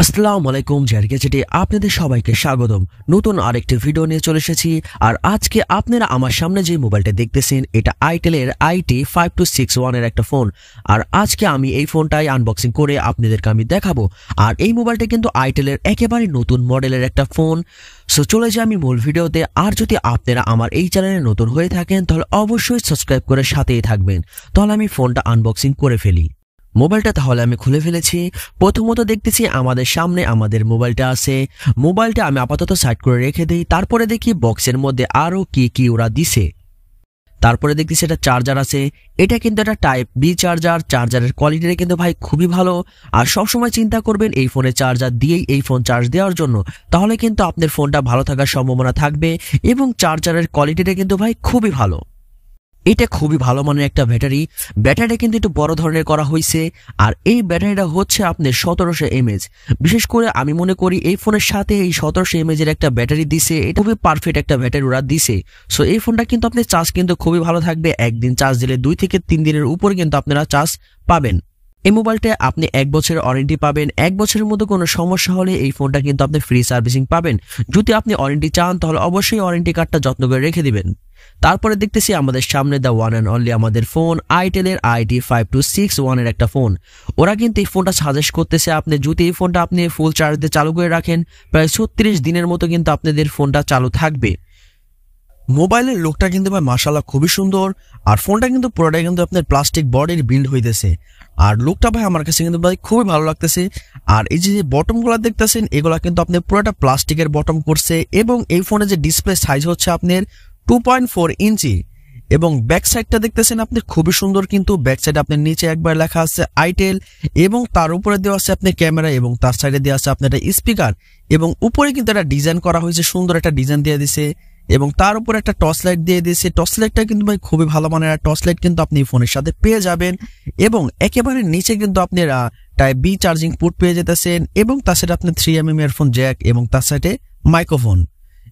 আসসালামু আলাইকুম জারিকেচিটি আপনাদের সবাইকে স্বাগতম। নতুন আরেকটি ভিডিও নিয়ে চলে এসেছি। আর আজকে আপনারা আমার সামনে যে মোবাইলটা দেখতেছেন এটা আইটেলের IT5261 এর একটা ফোন। আর আজকে আমি এই ফোনটাই আনবক্সিং করে আপনাদেরকে আমি দেখাবো। আর এই মোবাইলটা কিন্তু আইটেলের একেবারে নতুন মডেলের একটা ফোন। সো চলে যাই আমি মূল ভিডিওতে। আর যদি আপনারা আমার এই চ্যানেলে নতুন হয়ে থাকেন তাহলে অবশ্যই সাবস্ক্রাইব করে সাথেই থাকবেন। তাহলে আমি ফোনটা আনবক্সিং করে ফেলি। মোবাইলটা তাহলে আমি খুলে ফেলেছি। প্রথমত দেখতেছি আমাদের সামনে আমাদের মোবাইলটা আছে। মোবাইলটা আমি আপাতত সাইড করে রেখে দিই। তারপরে দেখি বক্সের মধ্যে আরো কি ওরা দিছে। তারপরে দেখতেছি এটা চার্জার আছে। এটা কিন্তু একটা টাইপ বি চার্জার। চার্জারের কোয়ালিটিটা কিন্তু ভাই খুবই ভালো। আর সবসময় চিন্তা করবেন এই ফোনে চার্জার দিয়েই এই ফোন চার্জ দেওয়ার জন্য, তাহলে কিন্তু আপনার ফোনটা ভালো থাকার সম্ভাবনা থাকবে। এবং চার্জারের কোয়ালিটিটা কিন্তু ভাই খুবই ভালো। এটা খুবই ভালো মানের একটা ব্যাটারিটা কিন্তু একটু বড় ধরনের করা হয়েছে। আর এই ব্যাটারিটা হচ্ছে আপনার 1700 mAh। বিশেষ করে আমি মনে করি এই ফোনের সাথে এই 1700 mAh এর একটা ব্যাটারি দিছে, এটা খুবই পারফেক্ট একটা ব্যাটারি ওরা দিছে। সো এই ফোনটা কিন্তু আপনার চার্জ কিন্তু খুবই ভালো থাকবে। একদিন চার্জ দিলে 2 থেকে 3 দিনের উপর কিন্তু আপনারা চার্জ পাবেন। এই মোবাইলটা আপনি 1 বছরের ওয়ারেন্টি পাবেন। 1 বছরের মধ্যে কোনো সমস্যা হলে এই ফোনটা কিন্তু আপনি ফ্রি সার্ভিসিং পাবেন। যদি আপনি ওয়ারেন্টি চান তাহলে অবশ্যই ওয়ারেন্টি কার্ডটা যত্ন করে রেখে দিবেন। তারপরে দেখতেছি আমাদের সামনে দ্য ওয়ান অ্যান্ড অনলি আমাদের ফোন আইটেলের IT5261 এর একটা ফোন। ওরা কিন্তু এই ফোনটা সাজেস্ট করতেছে আপনি যদি এই ফোনটা আপনি ফুল চার্জ দিয়ে চালু করে রাখেন প্রায় 36 দিনের মতো কিন্তু আপনাদের ফোনটা চালু থাকবে। মোবাইলের লুকটা কিন্তু ভাই মাশাআল্লাহ খুবই সুন্দর। আর ফোনটা কিন্তু পুরোটাই কিন্তু আপনার প্লাস্টিক বডির বিল্ড হইতেছে। আর লুকটা ভাই আমার কাছে কিন্তু ভাই খুবই ভালো লাগতেছে। আর এই যে বটমগুলো দেখতেছেন এগুলা কিন্তু আপনি পুরোটা প্লাস্টিকের বটম করছে। এবং এই ফোনে যে ডিসপ্লে সাইজ হচ্ছে আপনার 2.4 ইঞ্চি। এবং ব্যাক সাইডটা দেখতেছেন আপনি খুবই সুন্দর। কিন্তু ব্যাক সাইড আপনার নিচে একবার লেখা আছে আইটেল এবং তার উপরে দেওয়া আছে আপনার ক্যামেরা এবং তার সাইডে দেওয়া আছে আপনার একটা স্পিকার। এবং উপরে কিন্তু একটা ডিজাইন করা হয়েছে, সুন্দর একটা ডিজাইন দিয়ে দিছে। এবং তার উপর একটা টর্চ লাইট দিয়ে দিয়েছে। টর্চ লাইটটা কিন্তু ভাই খুবই ভালো মানের টর্চ লাইট কিন্তু আপনি ফোনের সাথে পেয়ে যাবেন। এবং একেবারে নিচে কিন্তু আপনারা টাইপ বি চার্জিং পোর্ট পেয়ে যেতেছেন। এবং তার সাথে আপনি 3mm ইয়ারফোন জ্যাক এবং তার সাথে মাইক্রোফোন।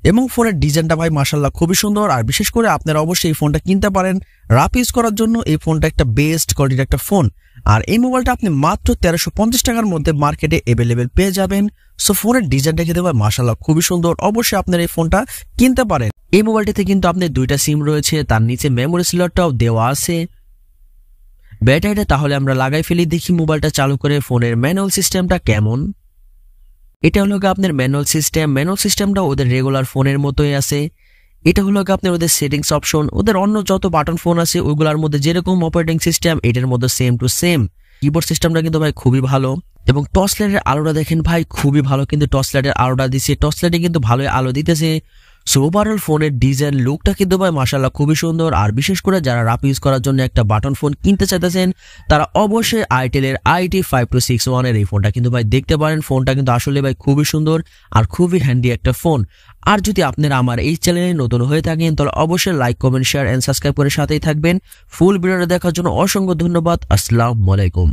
এবং ফোনের ডিজাইনটা ভাই মাশাআল্লাহ খুবই সুন্দর। আর বিশেষ করে আপনারা অবশ্যই এই ফোনটা কিনতে পারেন রাফ ইউজ করার জন্য। এই ফোনটা একটা বেস্ট কোয়ালিটির একটা ফোন। আর এই মোবাইলটা আপনি মাত্র 1350 টাকার মধ্যে মার্কেটে অ্যাভেলেবেল পেয়ে যাবেন। সো ফোনের ডিজাইনটা কিন্তু ভাই মাশাআল্লাহ খুবই সুন্দর। অবশ্যই আপনারা এই ফোনটা কিনতে পারেন। এই মোবাইলটিতে কিন্তু আপনার 2টা সিম রয়েছে, তার নিচে মেমোরি স্লটটাও দেওয়া আছে। ব্যাটারিটা তাহলে আমরা লাগাই ফেলি, দেখি মোবাইলটা চালু করে ফোনের ম্যানুয়াল সিস্টেমটা কেমন। এটা হলো আপনার ম্যানুয়াল সিস্টেমটা ওদের রেগুলার ফোনের মতোই আছে। এটা হলো আপনার ওদের সেটিংস অপশন। ওদের অন্য যত বাটন ফোন আছে ওইগুলোর মধ্যে যেরকম অপারেটিং সিস্টেম এটার মধ্যে সেম টু সেম। কিবোর্ড সিস্টেমটা কিন্তু ভাই খুবই ভালো। এবং টর্চ লাইটের আলোটা দেখেন ভাই খুবই ভালো, কিন্তু টর্চ লাইটের আলোটা দিচ্ছে, টর্চ লাইটে কিন্তু ভালোই আলো দিতেছে। সো ওভারঅল ফোনের ডিজাইন লুকটা কিন্তু ভাই মাশাআল্লাহ খুবই সুন্দর। আর বিশেষ করে যারা রাফ ইউজ করার জন্য একটা বাটন ফোন কিনতে চাইতেছেন তারা অবশ্যই আইটেলের IT5261 এর এই ফোনটা কিন্তু ভাই দেখতে পারেন। ফোনটা কিন্তু আসলে ভাই খুবই সুন্দর আর খুবই হ্যান্ডি একটা ফোন। আর যদি আপনারা আমার এই চ্যানেলে নতুন হয়ে থাকেন তাহলে অবশ্যই like comment share and subscribe করে সাথেই থাকবেন। ফুল ভিডিওটা দেখার জন্য অসংখ্য ধন্যবাদ। আসসালামু আলাইকুম।